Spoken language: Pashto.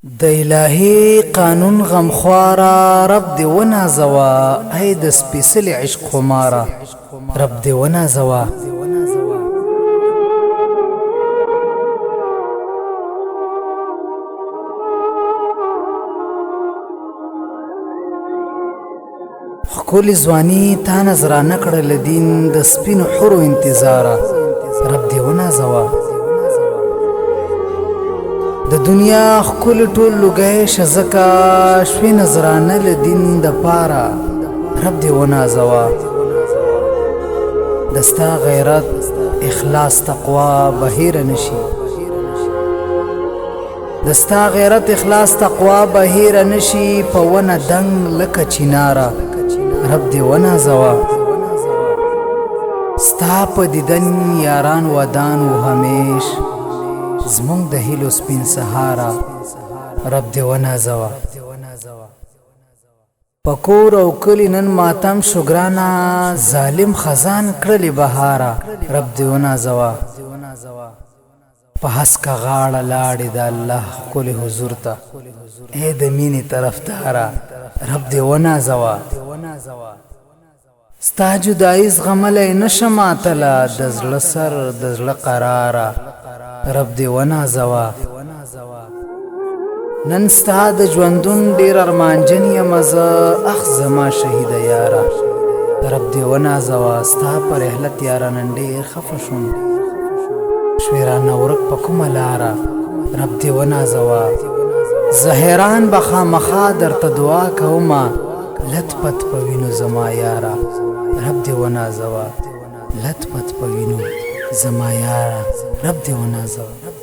د الهی قانون غمخوارا رب دی ونازوا ای د سپیڅلي عشق خمارا رب دی ونازوا خکولی زوانی تا نظرانه کړل دین د سپینو حرو انتظارا رب دی ونازوا د دنیا خکل ټول لګای شزکا شوی نظرانه لدین د پارا رب دی ونازوا دستا غیرت اخلاص تقوا بهیر نشي دستا غیرت اخلاص تقوا بهیر نشي په ونه دنګ لکه چینارا رب دی ونازوا ستا په دیدن یاران ودان و همیش زمونږ د هیلو سپین سهارا رب دی ونازوا پکور او کلی نن ماتم شګرانا ظالم خزان کړلی بهارا رب دی ونازوا په هسکه غاړه لاړې د الله ښکلي حضور ته ای د مینې طرفدارا رب دی ونازوا ستا جدایي زغملی نشم ماتله د زړه سر د زړه قراره رب دی ونازوا نن ستا د ژوندون ډېر ارمانجن یم زه اخ زما شهیده یاره رب دی ونازوا ستا په رحلت یاره نن ډېر خفه شوم شوې رانه ورک په کومه لاره رب دی ونازوا زه حیران به خامخا درته دعا کومه لت پت په وینو زما یاره رب دی ونازوا لت پت په وینو زما یاره رب دی ونازوا